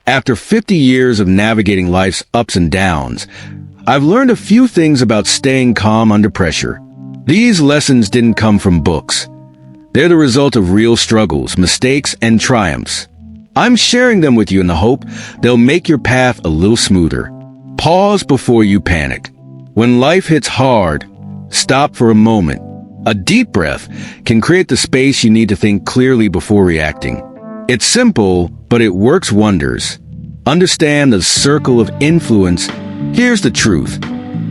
After 50 years of navigating life's ups and downs, I've learned a few things about staying calm under pressure. These lessons didn't come from books. They're the result of real struggles, mistakes, and triumphs. I'm sharing them with you in the hope they'll make your path a little smoother. Pause before you panic. When life hits hard, stop for a moment. A deep breath can create the space you need to think clearly before reacting. It's simple, but it works wonders. Understand the circle of influence. Here's the truth.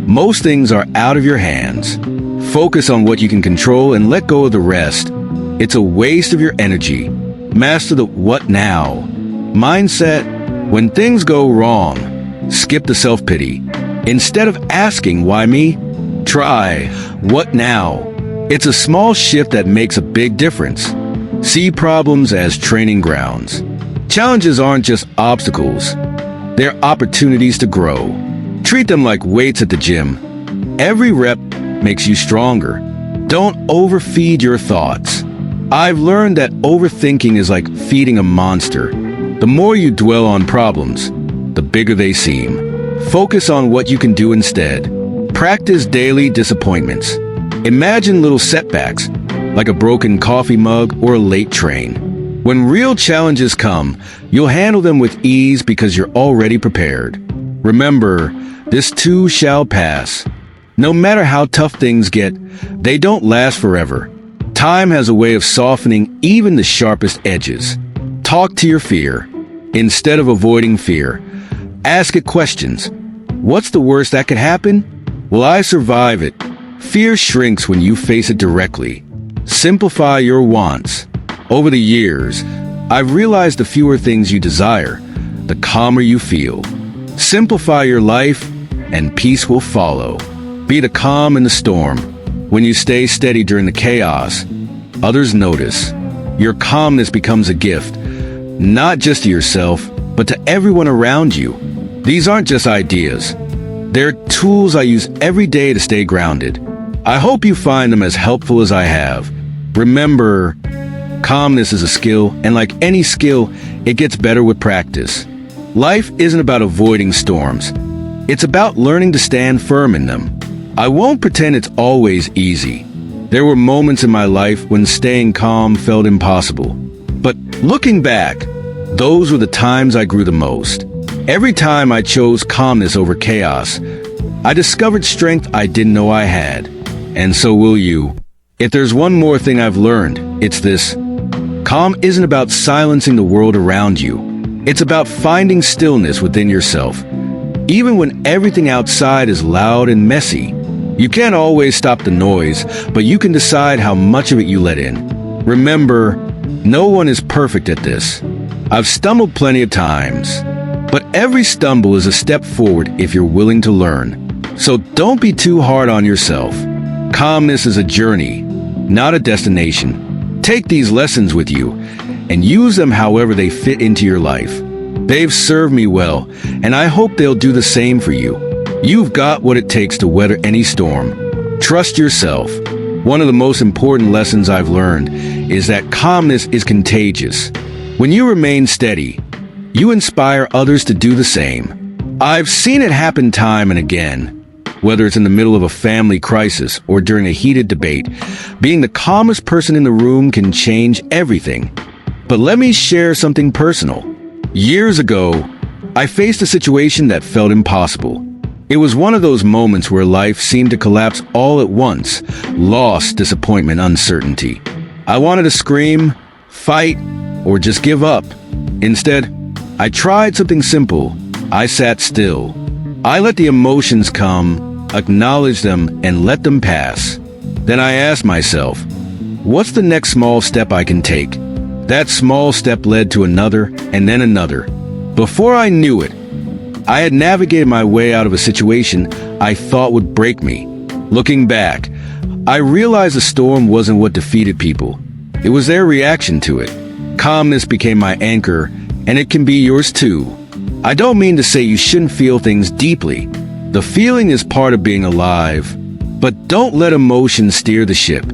Most things are out of your hands. Focus on what you can control and let go of the rest. It's a waste of your energy. Master the what now mindset. When things go wrong, skip the self-pity. Instead of asking why me, try what now. It's a small shift that makes a big difference. See problems as training grounds. Challenges aren't just obstacles. They're opportunities to grow. Treat them like weights at the gym. Every rep makes you stronger. Don't overfeed your thoughts. I've learned that overthinking is like feeding a monster. The more you dwell on problems, the bigger they seem. Focus on what you can do instead. Practice daily disappointments. Imagine little setbacks, like a broken coffee mug or a late train. When real challenges come, you'll handle them with ease because you're already prepared. Remember, this too shall pass. No matter how tough things get, they don't last forever. Time has a way of softening even the sharpest edges. Talk to your fear. Instead of avoiding fear, ask it questions. What's the worst that could happen? Will I survive it? Fear shrinks when you face it directly. Simplify your wants. Over the years, I've realized the fewer things you desire, the calmer you feel. Simplify your life, and peace will follow. Be the calm in the storm. When you stay steady during the chaos, others notice. Your calmness becomes a gift, not just to yourself, but to everyone around you. These aren't just ideas. They're tools I use every day to stay grounded. I hope you find them as helpful as I have. Remember, calmness is a skill, and like any skill, it gets better with practice. Life isn't about avoiding storms. It's about learning to stand firm in them. I won't pretend it's always easy. There were moments in my life when staying calm felt impossible. But looking back, those were the times I grew the most. Every time I chose calmness over chaos, I discovered strength I didn't know I had. And so will you. If there's one more thing I've learned, it's this. Calm isn't about silencing the world around you. It's about finding stillness within yourself. Even when everything outside is loud and messy, you can't always stop the noise, but you can decide how much of it you let in. Remember, no one is perfect at this. I've stumbled plenty of times, but every stumble is a step forward if you're willing to learn. So don't be too hard on yourself. Calmness is a journey, not a destination. Take these lessons with you and use them however they fit into your life. They've served me well, and I hope they'll do the same for you. You've got what it takes to weather any storm. Trust yourself. One of the most important lessons I've learned is that calmness is contagious. When you remain steady, you inspire others to do the same. I've seen it happen time and again. Whether it's in the middle of a family crisis or during a heated debate, being the calmest person in the room can change everything. But let me share something personal. Years ago, I faced a situation that felt impossible. It was one of those moments where life seemed to collapse all at once. Loss, disappointment, uncertainty. I wanted to scream, fight, or just give up. Instead, I tried something simple. I sat still. I let the emotions come, acknowledged them, and let them pass. Then I asked myself, what's the next small step I can take? That small step led to another, and then another. Before I knew it, I had navigated my way out of a situation I thought would break me. Looking back, I realized the storm wasn't what defeated people. It was their reaction to it. Calmness became my anchor, and it can be yours too. I don't mean to say you shouldn't feel things deeply. The feeling is part of being alive. But don't let emotions steer the ship.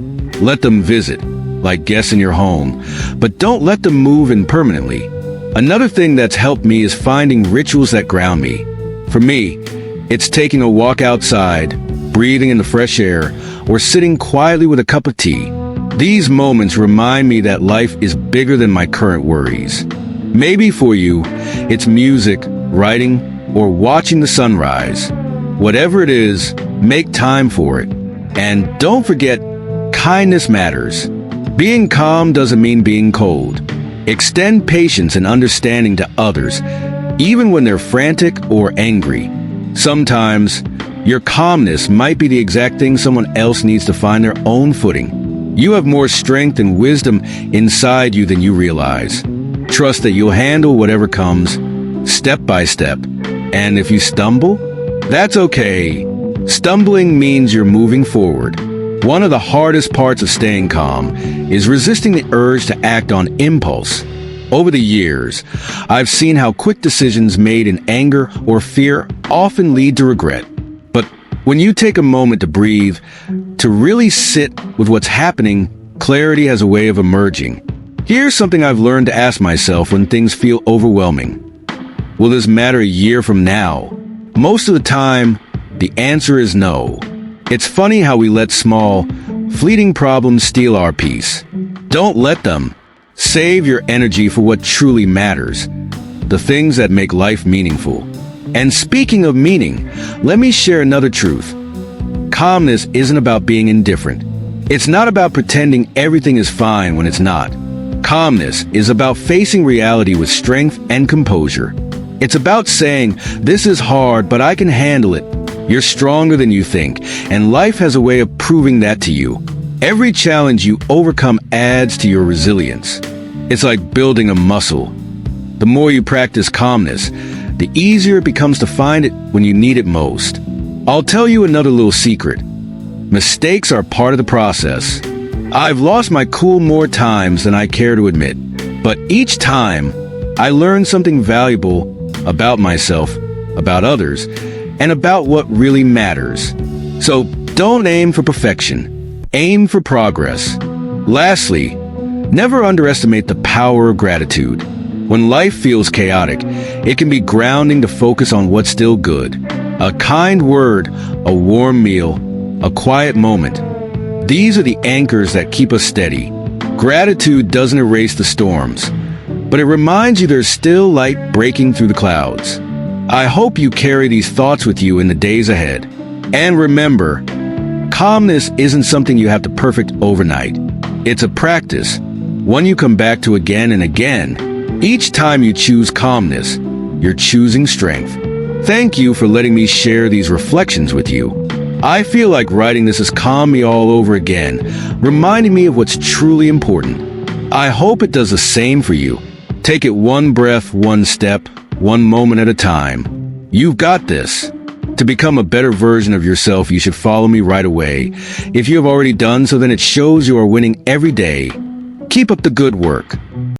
Let them visit, like guests in your home, but don't let them move in permanently. Another thing that's helped me is finding rituals that ground me. For me, it's taking a walk outside, breathing in the fresh air, or sitting quietly with a cup of tea. These moments remind me that life is bigger than my current worries. Maybe for you, it's music, writing, or watching the sunrise. Whatever it is, make time for it. And don't forget, kindness matters. Being calm doesn't mean being cold. Extend patience and understanding to others, even when they're frantic or angry. Sometimes, your calmness might be the exact thing someone else needs to find their own footing. You have more strength and wisdom inside you than you realize. Trust that you'll handle whatever comes, step by step. And if you stumble, that's okay. Stumbling means you're moving forward. One of the hardest parts of staying calm is resisting the urge to act on impulse. Over the years, I've seen how quick decisions made in anger or fear often lead to regret. But when you take a moment to breathe, to really sit with what's happening, clarity has a way of emerging. Here's something I've learned to ask myself when things feel overwhelming. Will this matter a year from now? Most of the time, the answer is no. It's funny how we let small, fleeting problems steal our peace. Don't let them. Save your energy for what truly matters, the things that make life meaningful. And speaking of meaning, let me share another truth. Calmness isn't about being indifferent. It's not about pretending everything is fine when it's not. Calmness is about facing reality with strength and composure. It's about saying, this is hard, but I can handle it. You're stronger than you think, and life has a way of proving that to you. Every challenge you overcome adds to your resilience. It's like building a muscle. The more you practice calmness, the easier it becomes to find it when you need it most. I'll tell you another little secret. Mistakes are part of the process. I've lost my cool more times than I care to admit, but each time, I learn something valuable about myself, about others, and about what really matters. So don't aim for perfection. Aim for progress. Lastly, never underestimate the power of gratitude. When life feels chaotic, it can be grounding to focus on what's still good. A kind word, a warm meal, a quiet moment. These are the anchors that keep us steady. Gratitude doesn't erase the storms, but it reminds you there's still light breaking through the clouds. I hope you carry these thoughts with you in the days ahead. And remember, calmness isn't something you have to perfect overnight. It's a practice, one you come back to again and again. Each time you choose calmness, you're choosing strength. Thank you for letting me share these reflections with you. I feel like writing this has calmed me all over again, reminding me of what's truly important. I hope it does the same for you. Take it one breath, one step, one moment at a time. You've got this. To become a better version of yourself, you should follow me right away. If you have already done so, then it shows you are winning every day. Keep up the good work.